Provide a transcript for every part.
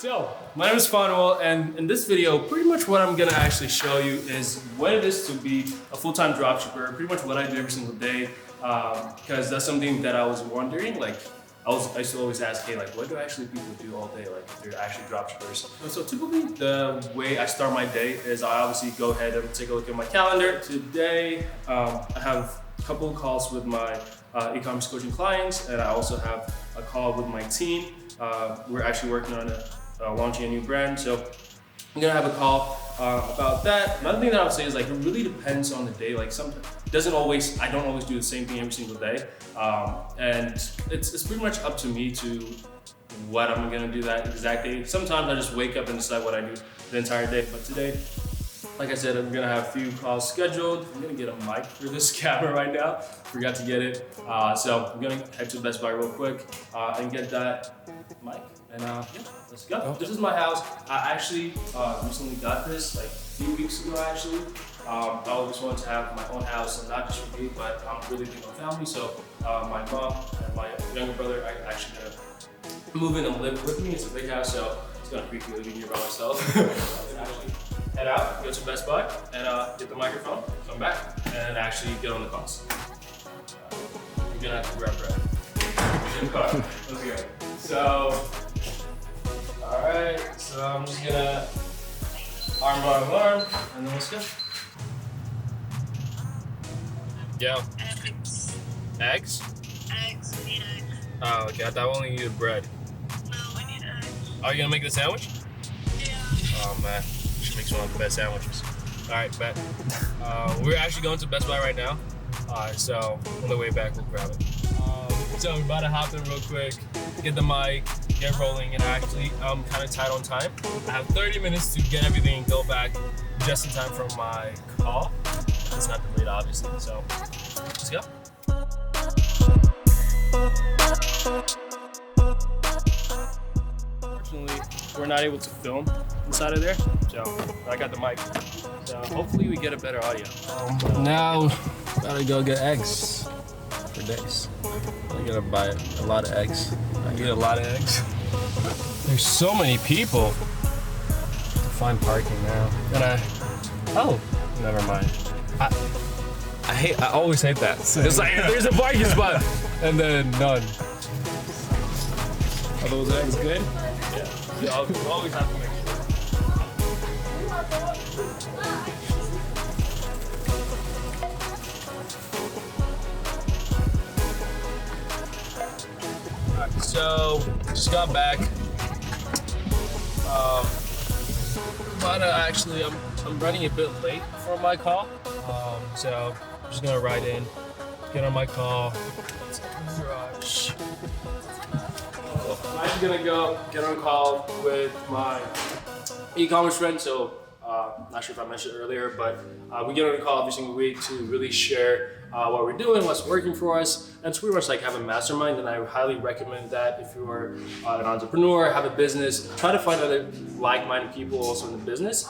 So, my name is Fanuel, and in this video, pretty much what I'm gonna actually show you is what it is to be a full-time dropshipper, pretty much what I do every single day, because that's something that I was wondering, like, I used to always ask, hey, like, what do actually people do all day, like, if they're actually dropshippers? So typically, the way I start my day is I obviously go ahead and take a look at my calendar. Today, I have a couple of calls with my e-commerce coaching clients, and I also have a call with my team. We're actually working on launching a new brand, so I'm gonna have a call about that. Another thing that I would say is, like, it really depends on the day. Like, sometimes I don't always do the same thing every single day, and it's pretty much up to me to what I'm gonna do that exact day. Sometimes I just wake up and decide what I do the entire day, but today, like I said, I'm gonna have a few calls scheduled. I'm gonna get a mic for this camera right now. Forgot to get it. So I'm gonna head to Best Buy real quick and get that mic. And yeah, let's go. Okay. This is my house. I actually recently got this like a few weeks ago actually. I always wanted to have my own house, and not just for me, but I'm really big on family. So my mom and my younger brother are actually gonna move in and live with me. It's a big house, so it's gonna be creepy living here by myself. I can actually head out, go to Best Buy, and get the microphone, come back, and actually get on the calls. You're gonna have to grab bread. In the car. Let's go. So, alright, so I'm just gonna arm, and then let's go. Yo. Eggs. Eggs? Eggs, we need eggs. Oh, okay, I thought we only needed bread. No, we need eggs. Are you gonna make the sandwich? Yeah. Oh man, she makes one of the best sandwiches. Alright, bet. We're actually going to Best Buy right now. So on the way back, we'll grab it. So we're about to hop in real quick, get the mic, get rolling, and actually I'm kind of tight on time. I have 30 minutes to get everything and go back just in time for my call. It's not delayed, obviously, so let's go. Unfortunately, we're not able to film inside of there, so I got the mic. So hopefully we get a better audio. Now, gotta go get eggs for days. I'm gonna buy a lot of eggs. I get a lot of eggs. There's so many people to find parking now. And never mind. I always hate that. It's like, there's a parking spot, and then none. Are those eggs good? Yeah. You always have to make sure. Alright, so just got back. But actually, I'm running a bit late for my call. So I'm just gonna ride in, get on my call. Garage. I'm actually gonna go get on a call with my e-commerce friend. So not sure if I mentioned earlier, but we get on a call every single week to really share what we're doing, what's working for us, and it's pretty much like have a mastermind. And I highly recommend that if you are an entrepreneur, have a business, try to find other like-minded people also in the business,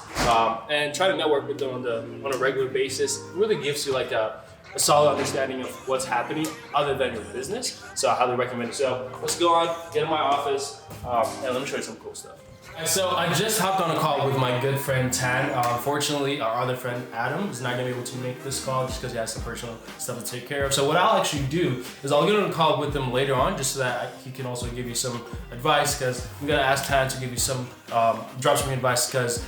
and try to network with them on a regular basis. It really gives you like a solid understanding of what's happening other than your business. So I highly recommend it. So let's go on, get in my office, and let me show you some cool stuff. So I just hopped on a call with my good friend Tan. Unfortunately, our other friend Adam is not gonna be able to make this call just because he has some personal stuff to take care of. So what I'll actually do is I'll get on a call with him later on just so that he can also give you some advice, because I'm gonna ask Tan to give you some dropshipping advice, because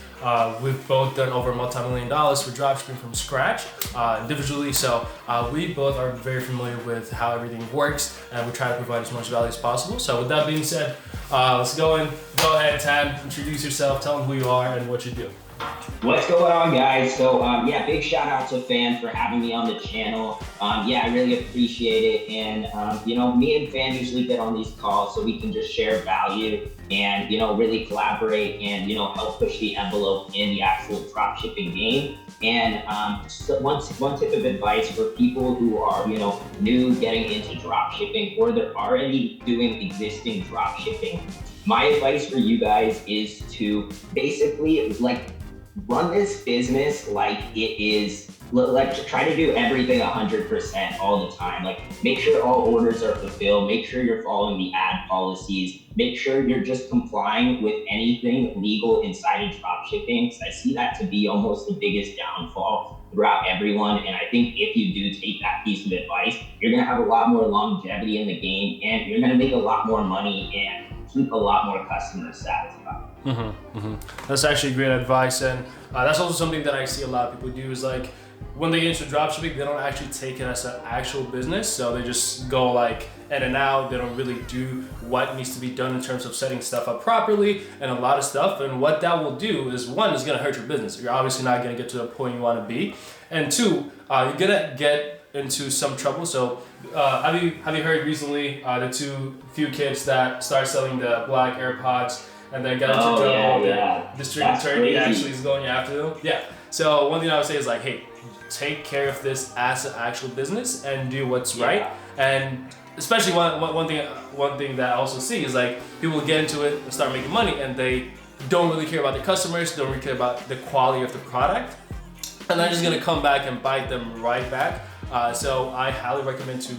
we've both done over multi-million-dollar for dropshipping from scratch individually. So we both are very familiar with how everything works, and we try to provide as much value as possible. So with that being said, let's go in. Go ahead, Tan, introduce yourself, tell them who you are and what you do. What's going on, guys? So yeah, big shout out to Fan for having me on the channel. Yeah, I really appreciate it. And you know, me and Fan usually get on these calls so we can just share value and, you know, really collaborate and, you know, help push the envelope in the actual dropshipping game. And so one tip of advice for people who are, you know, new getting into dropshipping, or they're already doing existing dropshipping, my advice for you guys is to basically like run this business like it is like try to do everything 100% all the time. Like make sure all orders are fulfilled, make sure you're following the ad policies, make sure you're just complying with anything legal inside of dropshipping. So I see that to be almost the biggest downfall throughout everyone. And I think if you do take that piece of advice, you're gonna have a lot more longevity in the game, and you're gonna make a lot more money and keep a lot more customers satisfied. That's actually great advice, and that's also something that I see a lot of people do is like, when they get into dropshipping, they don't actually take it as an actual business. So they just go like in and out. They don't really do what needs to be done in terms of setting stuff up properly and a lot of stuff. And what that will do is, one, is gonna hurt your business. You're obviously not gonna get to the point you wanna be. And two, you're gonna get into some trouble. So have you heard recently the few kids that start selling the black AirPods and then got into trouble? The district attorney actually is going after them. Yeah. So one thing I would say is like, hey, take care of this as an actual business and do what's right. And especially one thing that I also see is like people get into it and start making money and they don't really care about the customers, don't really care about the quality of the product, and they're just gonna come back and bite them right back. So I highly recommend to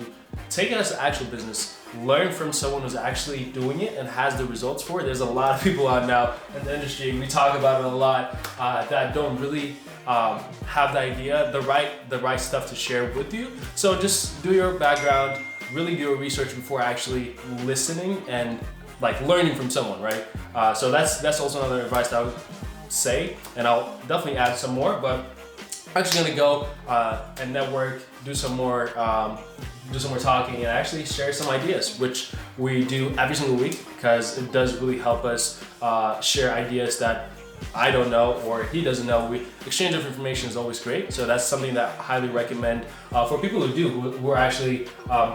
take it as an actual business. Learn from someone who's actually doing it and has the results for it. There's a lot of people out now in the industry, and we talk about it a lot, that don't really have the idea, the right stuff to share with you. So just do your background, really do your research before actually listening and like learning from someone, right? So that's also another advice that I would say, and I'll definitely add some more, but I'm actually gonna go and network, do some more talking, and actually share some ideas, which we do every single week because it does really help us share ideas that I don't know or he doesn't know. We exchange of information is always great, so that's something that I highly recommend for people who are actually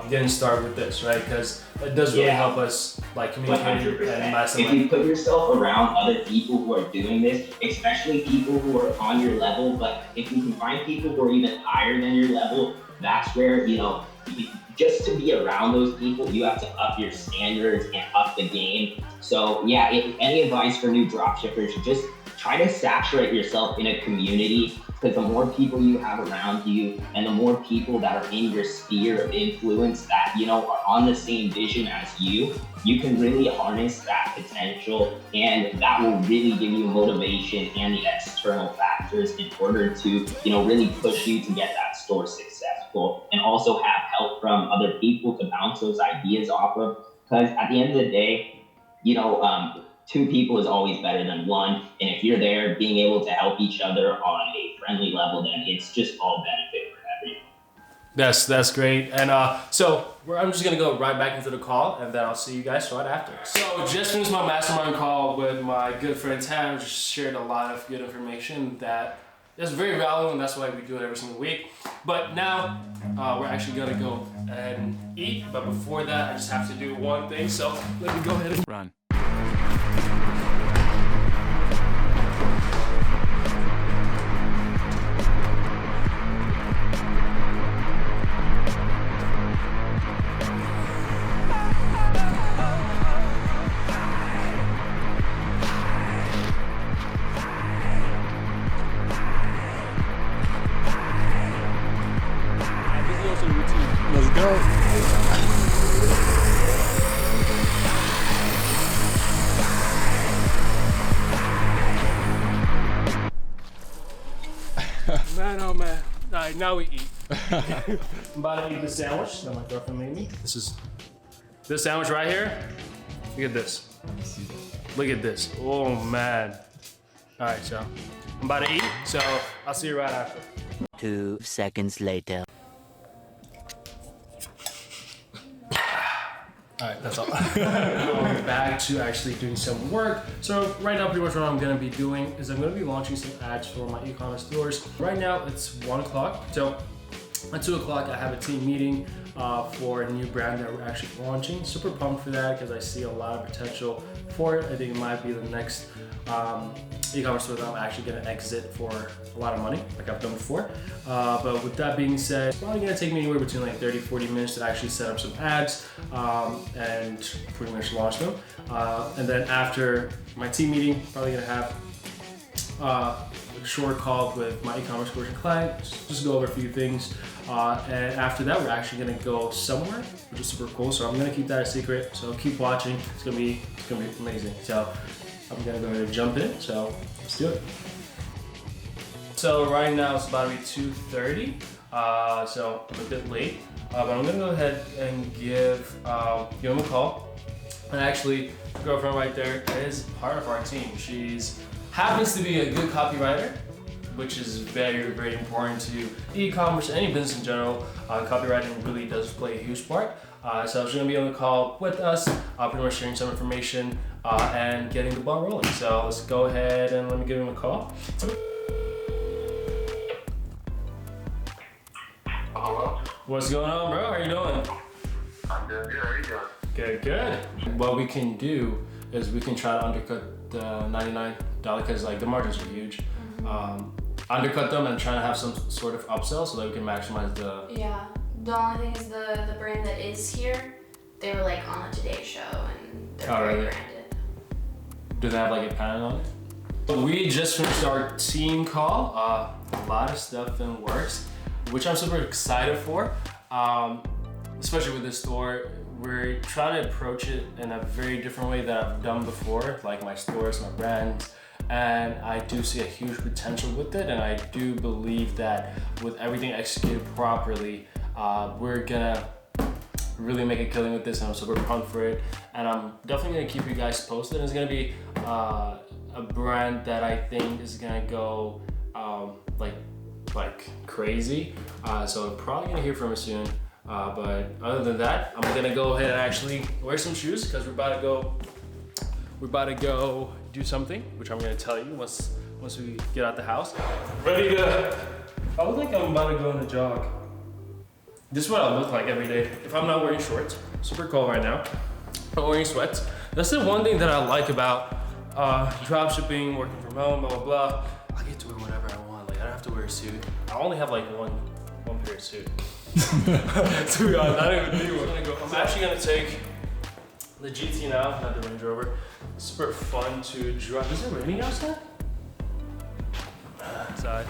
getting started with this, right? Because it does really help us like communicate 100%. and mastermind. If you put yourself around other people who are doing this, especially people who are on your level, but if you can find people who are even higher than your level, that's where, just to be around those people, you have to up your standards and up the game. So yeah, if any advice for new dropshippers, just try to saturate yourself in a community, because the more people you have around you and the more people that are in your sphere of influence that, are on the same vision as you can really harness that potential, and that will really give you motivation and the external factors in order to, really push you to get that store successful, and also have help from other people to bounce those ideas off of. Because at the end of the day, two people is always better than one. And if you're there being able to help each other on a friendly level, then it's just all benefit for everyone. That's great. And so I'm just gonna go right back into the call, and then I'll see you guys right after. So just finished my mastermind call with my good friend Tam. Just shared a lot of good information that is very valuable, and that's why we do it every single week. But now we're actually gonna go and eat. But before that, I just have to do one thing. So let me go ahead and run. Let's go. Man, oh man. All right, now we eat. I'm about to eat the sandwich that my girlfriend made me. This sandwich right here. Look at this. Look at this. Oh man. All right, so I'm about to eat, so I'll see you right after. 2 seconds later. All right, that's all. I'm back to actually doing some work. So right now, pretty much what I'm gonna be doing is I'm gonna be launching some ads for my e-commerce stores. Right now, it's 1 o'clock. So at 2 o'clock, I have a team meeting for a new brand that we're actually launching. Super pumped for that because I see a lot of potential for it. I think it might be the next e-commerce store that I'm actually gonna exit for a lot of money, like I've done before. But with that being said, it's probably gonna take me anywhere between like 30-40 minutes to actually set up some ads and pretty much launch them. And then after my team meeting, probably gonna have a short call with my e-commerce coaching client, just go over a few things. And after that, we're actually gonna go somewhere, which is super cool. So I'm gonna keep that a secret. So keep watching. It's gonna be amazing. So I'm gonna go ahead and jump in. So let's do it. So right now it's about to be 2:30. So I'm a bit late, but I'm gonna go ahead and give him a call. And actually, the girlfriend right there is part of our team. She's happens to be a good copywriter, which is very, very important to e-commerce, any business in general. Copywriting really does play a huge part. So she's gonna be on the call with us, pretty much sharing some information and getting the ball rolling. So let's go ahead and let me give him a call. Hello? What's going on, bro? How you doing? I'm doing good. How are you doing? Good. What we can do is we can try to undercut the $99 because like the margins are huge. Undercut them and try to have some sort of upsell so that we can maximize the. Yeah. The only thing is the brand that is here, they were like on the Today Show and they're very really? branded. Do they have like a patent on it? We just finished our team call. A lot of stuff in works, which I'm super excited for. Especially with this store, we're trying to approach it in a very different way that I've done before, like my stores, my brands, and I do see a huge potential with it, and I do believe that with everything executed properly, we're gonna really make a killing with this, and I'm super pumped for it, and I'm definitely gonna keep you guys posted. It's gonna be a brand that I think is gonna go like crazy, so I'm probably gonna hear from it soon. But other than that, I'm gonna go ahead and actually wear some shoes because we're about to go do something, which I'm gonna tell you once we get out the house. Ready to, I look like I'm about to go on a jog. This is what I look like every day. If I'm not wearing shorts, super cold right now, I'm wearing sweats. That's the one thing that I like about drop shipping, working from home, blah, blah, blah. I get to wear whatever I want. Like I don't have to wear a suit. I only have like one pair of suit. To be honest, I don't even need one. I'm actually gonna take the GT now, not the Range Rover. Super fun to drive. Is it raining outside? Outside.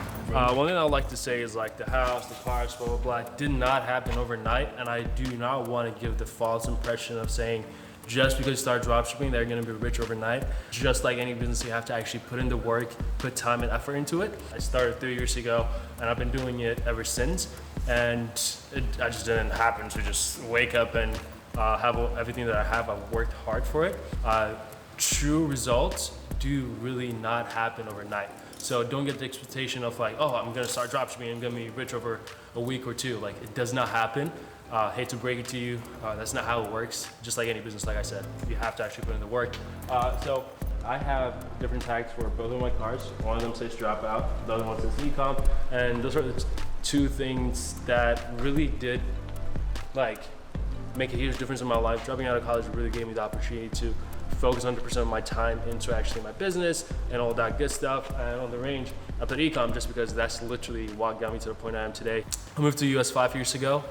One thing I would like to say is like the house, the cars, blah, blah, blah, did not happen overnight. And I do not want to give the false impression of saying just because you start dropshipping, they're gonna be rich overnight. Just like any business, you have to actually put in the work, put time and effort into it. I started 3 years ago and I've been doing it ever since. And I just didn't happen to just wake up and have everything that I have. I've worked hard for it. True results do really not happen overnight. So don't get the expectation of like, oh, I'm gonna start dropshipping and I'm gonna be rich over a week or two. Like it does not happen. Hate to break it to you, that's not how it works. Just like any business, like I said, you have to actually put in the work. So I have different tags for both of my cars. One of them says dropout, the other one says e-com, and those are the two things that really did like make a huge difference in my life. Dropping out of college really gave me the opportunity to focus 100% of my time into actually my business and all that good stuff. And on the range, I put e-com just because that's literally what got me to the point I am today. I moved to the US 5 years ago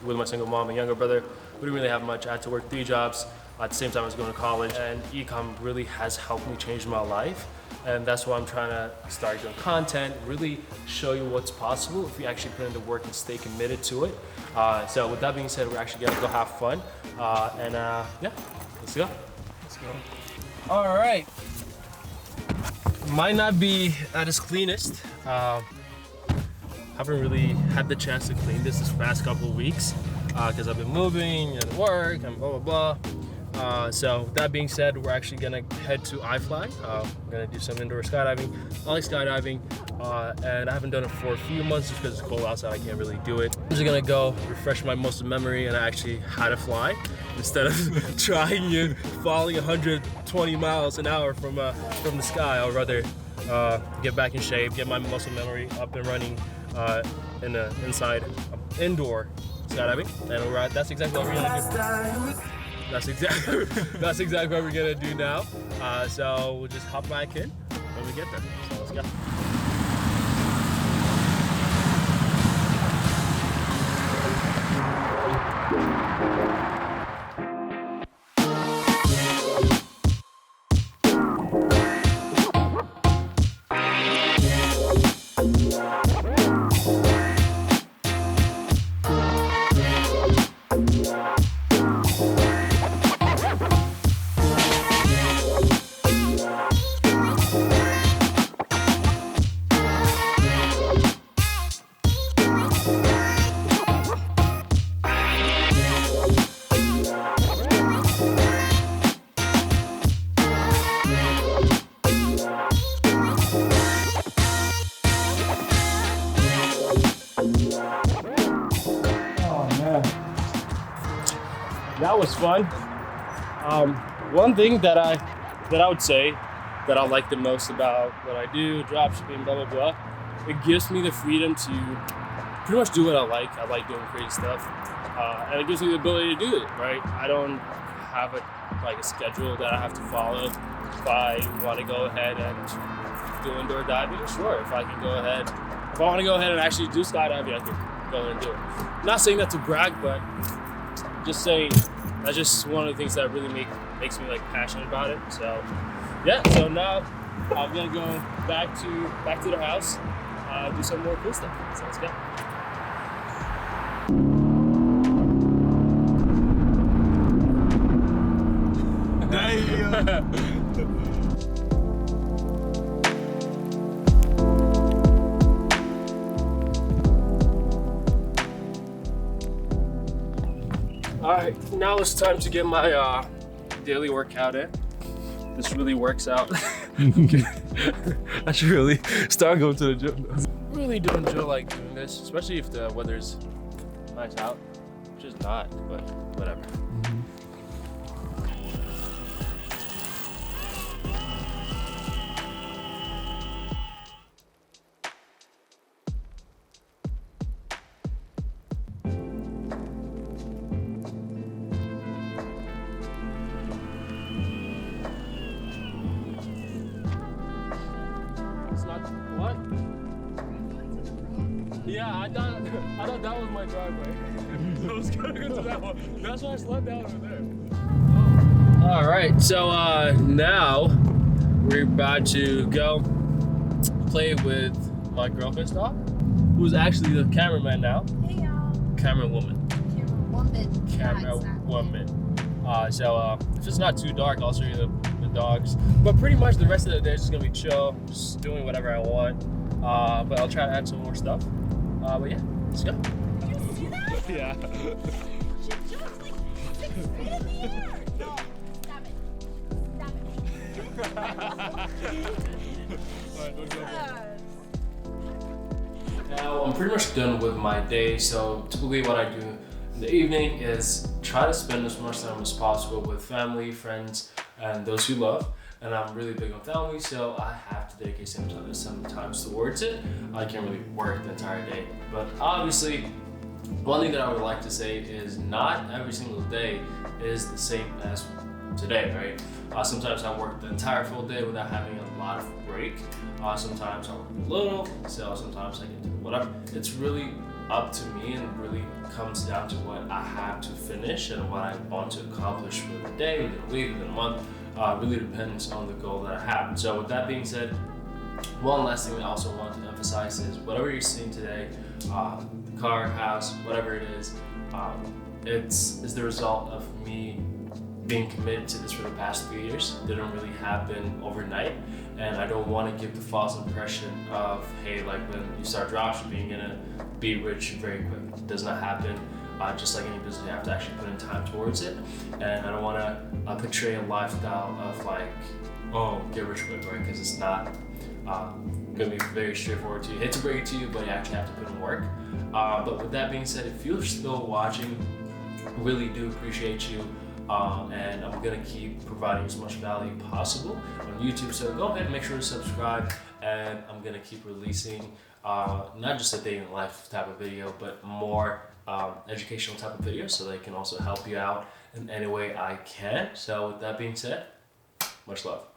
with my single mom and younger brother. We didn't really have much. I had to work 3 jobs at the same time I was going to college, and e-com really has helped me change my life. And that's why I'm trying to start doing content, really show you what's possible if you actually put in the work and stay committed to it. So with that being said, we're actually gonna go have fun. Yeah, let's go. All right. Might not be at its cleanest. Haven't really had the chance to clean this past couple of weeks because I've been moving and work and blah, blah, blah. So that being said, we're actually gonna head to iFly. We're gonna do some indoor skydiving. I like skydiving, and I haven't done it for a few months just because it's cold outside. I can't really do it. I'm just gonna go refresh my muscle memory and actually how to fly instead of trying and falling 120 miles an hour from the sky. I'd rather get back in shape, get my muscle memory up and running in the indoor skydiving, and that's exactly what we're gonna do. That's exactly what we're gonna do now. So we'll just hop back in when we get there. So let's go. was fun. One thing that I would say that I like the most about what I do, dropshipping, blah, blah, blah, it gives me the freedom to pretty much do what I like. I like doing crazy stuff. And it gives me the ability to do it, right? I don't have a schedule that I have to follow. If I want to go ahead and do indoor diving, sure. If I want to go ahead and actually do skydiving, I can go ahead and do it. I'm not saying that to brag, but just saying that's just one of the things that really makes me like passionate about it. So yeah, so now I'm gonna go back to the house, do some more cool stuff. So let's go. All right, now it's time to get my daily workout in. This really works out. I should really start going to the gym. Really do enjoy like doing this, especially if the weather's nice out, which is not, but whatever. What? Yeah, I thought that was my driveway. I was gonna go to that one. That's why I slept down over there. All right, so now we're about to go play with my girlfriend's dog, who's actually the cameraman now. Hey y'all. Camera woman. Camera woman. So if it's not too dark, I'll show you the dogs. But pretty much the rest of the day is just gonna be chill, just doing whatever I want. But I'll try to add some more stuff. But yeah, let's go. Did you see that? Yeah. She jumped like 6 feet in the air. No, stop it. Alright, let's go. Now I'm pretty much done with my day, so typically what I do in the evening is try to spend as much time as possible with family, friends, and those who love. And I'm really big on family, so I have to dedicate some time towards it. I can't really work the entire day. But obviously, one thing that I would like to say is not every single day is the same as today, right? Sometimes I work the entire full day without having a lot of break. Sometimes I work a little, so sometimes I can do whatever. It's really up to me and really comes down to what I have to finish and what I want to accomplish with the day, within a week, within a month. Really depends on the goal that I have. So with that being said, one last thing I also want to emphasize is whatever you're seeing today, the car, house, whatever it is the result of me being committed to this for the past 3 years. It didn't really happen overnight, and I don't want to give the false impression of, hey, like when you start dropshipping, you're gonna be rich very quick. It does not happen. Just like any business, you have to actually put in time towards it. And I don't want to portray a lifestyle of like, oh, get rich quick, right? Because it's not going to be very straightforward to you. I hate to break it to you, but you actually have to put in work. But with that being said, if you're still watching, really do appreciate you. And I'm going to keep providing as much value possible on YouTube. So go ahead and make sure to subscribe. And I'm going to keep releasing not just a day in the life type of video, but more educational type of videos so they can also help you out in any way I can. So with that being said, much love.